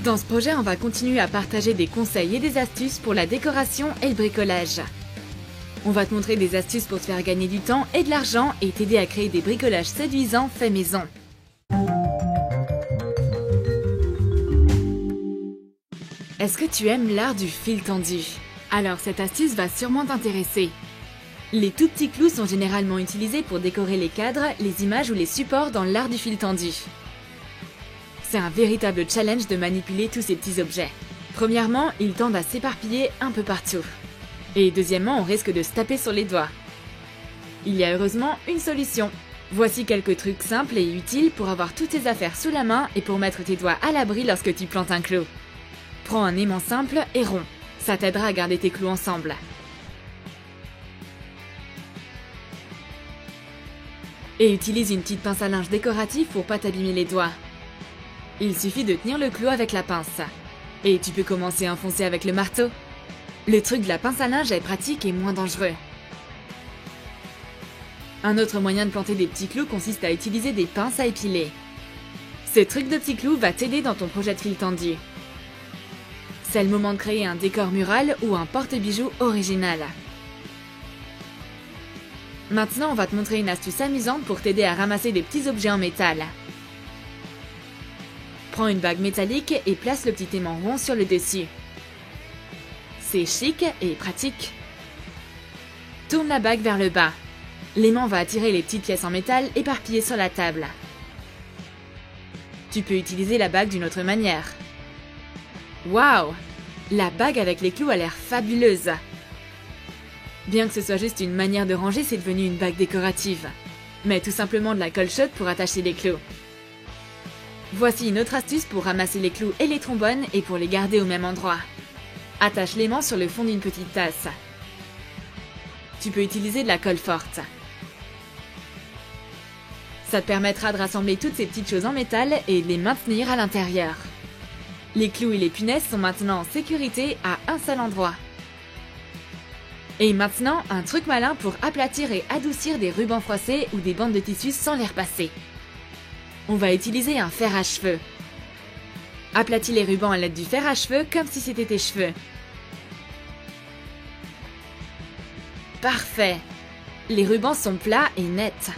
Dans ce projet, on va continuer à partager des conseils et des astuces pour la décoration et le bricolage. On va te montrer des astuces pour te faire gagner du temps et de l'argent et t'aider à créer des bricolages séduisants faits maison. Est-ce que tu aimes l'art du fil tendu? Alors cette astuce va sûrement t'intéresser. Les tout petits clous sont généralement utilisés pour décorer les cadres, les images ou les supports dans l'art du fil tendu. C'est un véritable challenge de manipuler tous ces petits objets. Premièrement, ils tendent à s'éparpiller un peu partout. Et deuxièmement, on risque de se taper sur les doigts. Il y a heureusement une solution. Voici quelques trucs simples et utiles pour avoir toutes tes affaires sous la main et pour mettre tes doigts à l'abri lorsque tu plantes un clou. Prends un aimant simple et rond. Ça t'aidera à garder tes clous ensemble. Et utilise une petite pince à linge décorative pour pas t'abîmer les doigts. Il suffit de tenir le clou avec la pince. Et tu peux commencer à enfoncer avec le marteau. Le truc de la pince à linge est pratique et moins dangereux. Un autre moyen de planter des petits clous consiste à utiliser des pinces à épiler. Ce truc de petit clou va t'aider dans ton projet de fil tendu. C'est le moment de créer un décor mural ou un porte-bijoux original. Maintenant, on va te montrer une astuce amusante pour t'aider à ramasser des petits objets en métal. Prends une bague métallique et place le petit aimant rond sur le dessus. C'est chic et pratique. Tourne la bague vers le bas. L'aimant va attirer les petites pièces en métal éparpillées sur la table. Tu peux utiliser la bague d'une autre manière. Waouh! La bague avec les clous a l'air fabuleuse. Bien que ce soit juste une manière de ranger, c'est devenu une bague décorative. Mets tout simplement de la colle chaude pour attacher les clous. Voici une autre astuce pour ramasser les clous et les trombones et pour les garder au même endroit. Attache l'aimant sur le fond d'une petite tasse. Tu peux utiliser de la colle forte. Ça te permettra de rassembler toutes ces petites choses en métal et de les maintenir à l'intérieur. Les clous et les punaises sont maintenant en sécurité à un seul endroit. Et maintenant, un truc malin pour aplatir et adoucir des rubans froissés ou des bandes de tissu sans les repasser. On va utiliser un fer à cheveux. Aplatis les rubans à l'aide du fer à cheveux comme si c'était tes cheveux. Parfait! Les rubans sont plats et nets.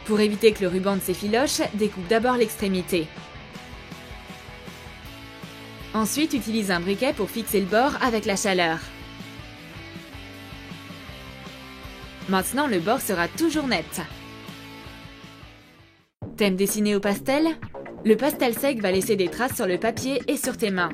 Pour éviter que le ruban ne s'effiloche, découpe d'abord l'extrémité. Ensuite, utilise un briquet pour fixer le bord avec la chaleur. Maintenant, le bord sera toujours net. T'aimes dessiner au pastel? Le pastel sec va laisser des traces sur le papier et sur tes mains.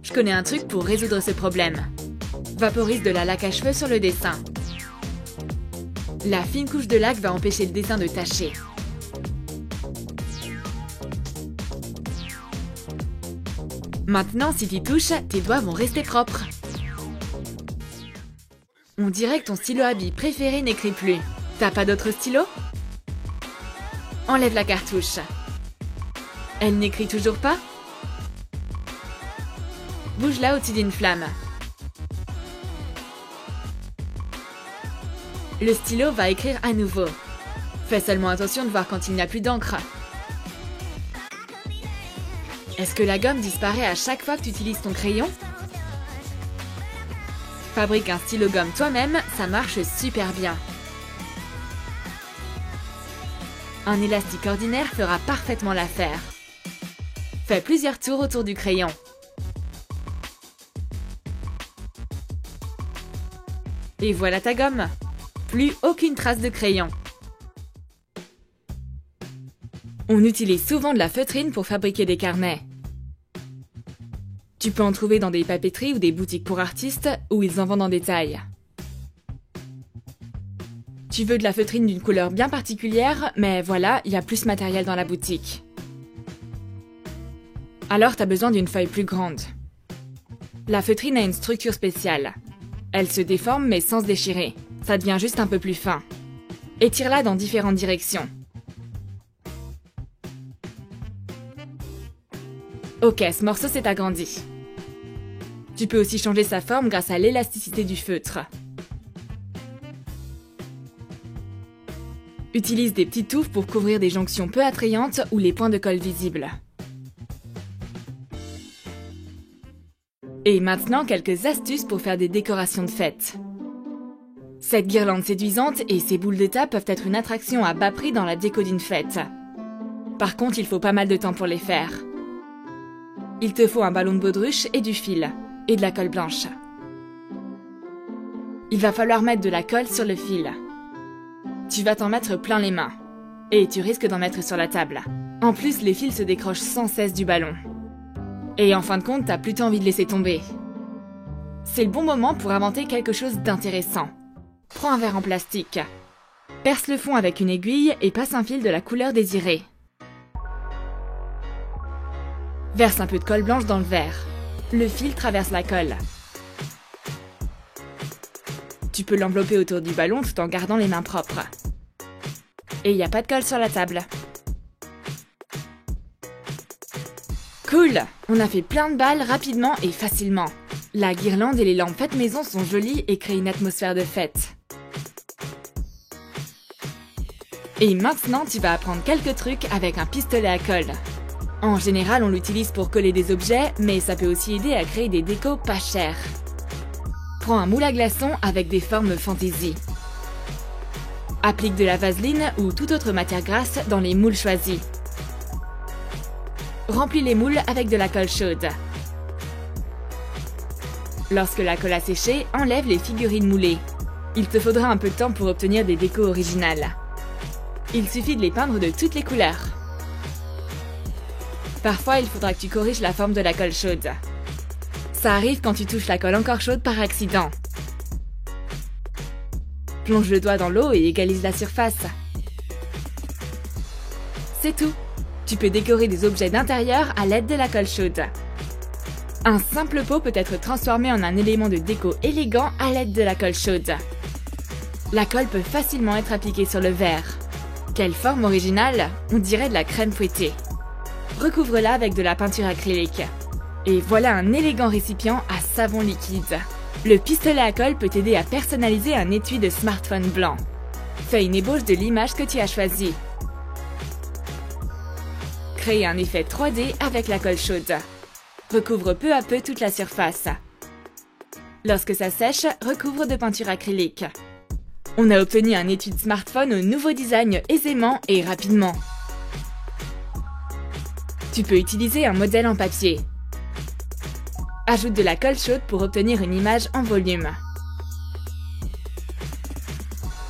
Je connais un truc pour résoudre ce problème. Vaporise de la laque à cheveux sur le dessin. La fine couche de laque va empêcher le dessin de tacher. Maintenant, si tu touches, tes doigts vont rester propres. On dirait que ton stylo à billes préféré n'écrit plus. T'as pas d'autre stylo? Enlève la cartouche. Elle n'écrit toujours pas? Bouge-la au-dessus d'une flamme. Le stylo va écrire à nouveau. Fais seulement attention de voir quand il n'y a plus d'encre. Est-ce que la gomme disparaît à chaque fois que tu utilises ton crayon? Fabrique un stylo gomme toi-même, ça marche super bien. Un élastique ordinaire fera parfaitement l'affaire. Fais plusieurs tours autour du crayon. Et voilà ta gomme. Plus aucune trace de crayon. On utilise souvent de la feutrine pour fabriquer des carnets. Tu peux en trouver dans des papeteries ou des boutiques pour artistes où ils en vendent en détail. Tu veux de la feutrine d'une couleur bien particulière, mais voilà, il y a plus matériel dans la boutique. Alors t'as besoin d'une feuille plus grande. La feutrine a une structure spéciale. Elle se déforme mais sans se déchirer. Ça devient juste un peu plus fin. Étire-la dans différentes directions. Ok, ce morceau s'est agrandi. Tu peux aussi changer sa forme grâce à l'élasticité du feutre. Utilise des petites touffes pour couvrir des jonctions peu attrayantes ou les points de colle visibles. Et maintenant, quelques astuces pour faire des décorations de fête. Cette guirlande séduisante et ces boules d'état peuvent être une attraction à bas prix dans la déco d'une fête. Par contre, il faut pas mal de temps pour les faire. Il te faut un ballon de baudruche et du fil, et de la colle blanche. Il va falloir mettre de la colle sur le fil. Tu vas t'en mettre plein les mains. Et tu risques d'en mettre sur la table. En plus, les fils se décrochent sans cesse du ballon. Et en fin de compte, t'as plutôt envie de laisser tomber. C'est le bon moment pour inventer quelque chose d'intéressant. Prends un verre en plastique. Perce le fond avec une aiguille et passe un fil de la couleur désirée. Verse un peu de colle blanche dans le verre. Le fil traverse la colle. Tu peux l'envelopper autour du ballon tout en gardant les mains propres. Et il n'y a pas de colle sur la table. Cool! On a fait plein de balles rapidement et facilement. La guirlande et les lampes faites maison sont jolies et créent une atmosphère de fête. Et maintenant, tu vas apprendre quelques trucs avec un pistolet à colle. En général, on l'utilise pour coller des objets, mais ça peut aussi aider à créer des décos pas chers. Prends un moule à glaçons avec des formes fantaisie. Applique de la vaseline ou toute autre matière grasse dans les moules choisis. Remplis les moules avec de la colle chaude. Lorsque la colle a séché, enlève les figurines moulées. Il te faudra un peu de temps pour obtenir des décos originales. Il suffit de les peindre de toutes les couleurs. Parfois, il faudra que tu corriges la forme de la colle chaude. Ça arrive quand tu touches la colle encore chaude par accident. Plonge le doigt dans l'eau et égalise la surface. C'est tout. Tu peux décorer des objets d'intérieur à l'aide de la colle chaude. Un simple pot peut être transformé en un élément de déco élégant à l'aide de la colle chaude. La colle peut facilement être appliquée sur le verre. Quelle forme originale! On dirait de la crème fouettée. Recouvre-la avec de la peinture acrylique. Et voilà un élégant récipient à savon liquide. Le pistolet à colle peut t'aider à personnaliser un étui de smartphone blanc. Fais une ébauche de l'image que tu as choisie. Crée un effet 3D avec la colle chaude. Recouvre peu à peu toute la surface. Lorsque ça sèche, recouvre de peinture acrylique. On a obtenu un étui de smartphone au nouveau design aisément et rapidement. Tu peux utiliser un modèle en papier. Ajoute de la colle chaude pour obtenir une image en volume.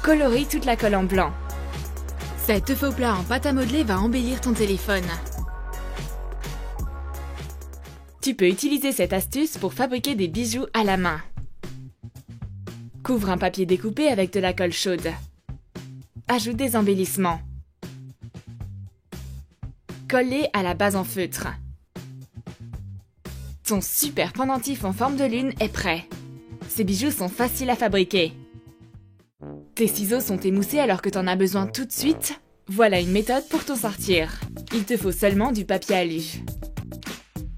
Colorie toute la colle en blanc. Cet faux plat en pâte à modeler va embellir ton téléphone. Tu peux utiliser cette astuce pour fabriquer des bijoux à la main. Couvre un papier découpé avec de la colle chaude. Ajoute des embellissements. Colle-les à la base en feutre. Ton super pendentif en forme de lune est prêt. Ces bijoux sont faciles à fabriquer. Tes ciseaux sont émoussés alors que t'en as besoin tout de suite? Voilà une méthode pour t'en sortir. Il te faut seulement du papier alu.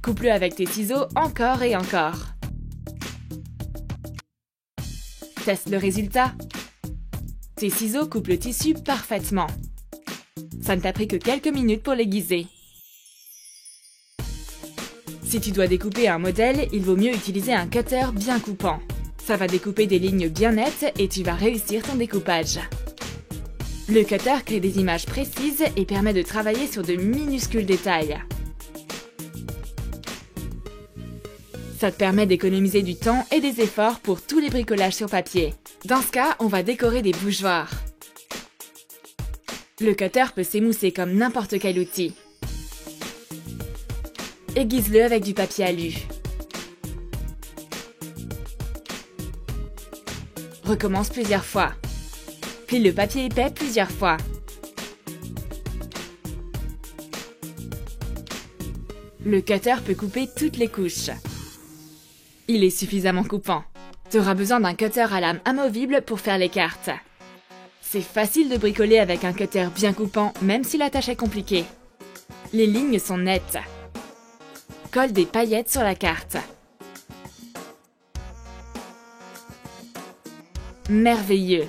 Coupe-le avec tes ciseaux encore et encore. Teste le résultat. Tes ciseaux coupent le tissu parfaitement. Ça ne t'a pris que quelques minutes pour l'aiguiser. Si tu dois découper un modèle, il vaut mieux utiliser un cutter bien coupant. Ça va découper des lignes bien nettes et tu vas réussir ton découpage. Le cutter crée des images précises et permet de travailler sur de minuscules détails. Ça te permet d'économiser du temps et des efforts pour tous les bricolages sur papier. Dans ce cas, on va décorer des bougeoirs. Le cutter peut s'émousser comme n'importe quel outil. Aiguise-le avec du papier alu. Recommence plusieurs fois. Plie le papier épais plusieurs fois. Le cutter peut couper toutes les couches. Il est suffisamment coupant. Tu auras besoin d'un cutter à lame amovible pour faire les cartes. C'est facile de bricoler avec un cutter bien coupant, même si la tâche est compliquée. Les lignes sont nettes. Colle des paillettes sur la carte. Merveilleux!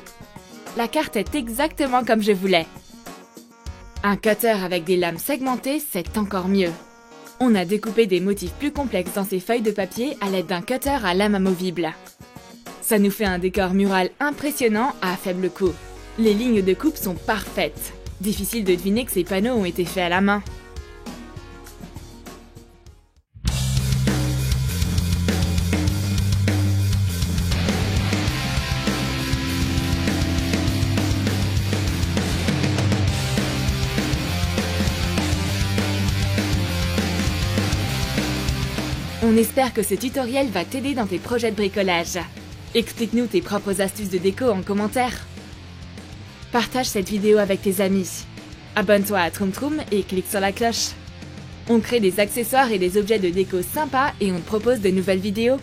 la carte est exactement comme je voulais. Un cutter avec des lames segmentées, c'est encore mieux. On a découpé des motifs plus complexes dans ces feuilles de papier à l'aide d'un cutter à lame amovible. Ça nous fait un décor mural impressionnant à faible coût. Les lignes de coupe sont parfaites. Difficile de deviner que ces panneaux ont été faits à la main. On espère que ce tutoriel va t'aider dans tes projets de bricolage. Explique-nous tes propres astuces de déco en commentaire. Partage cette vidéo avec tes amis. Abonne-toi à Troom Troom et clique sur la cloche. On crée des accessoires et des objets de déco sympas et on te propose de nouvelles vidéos.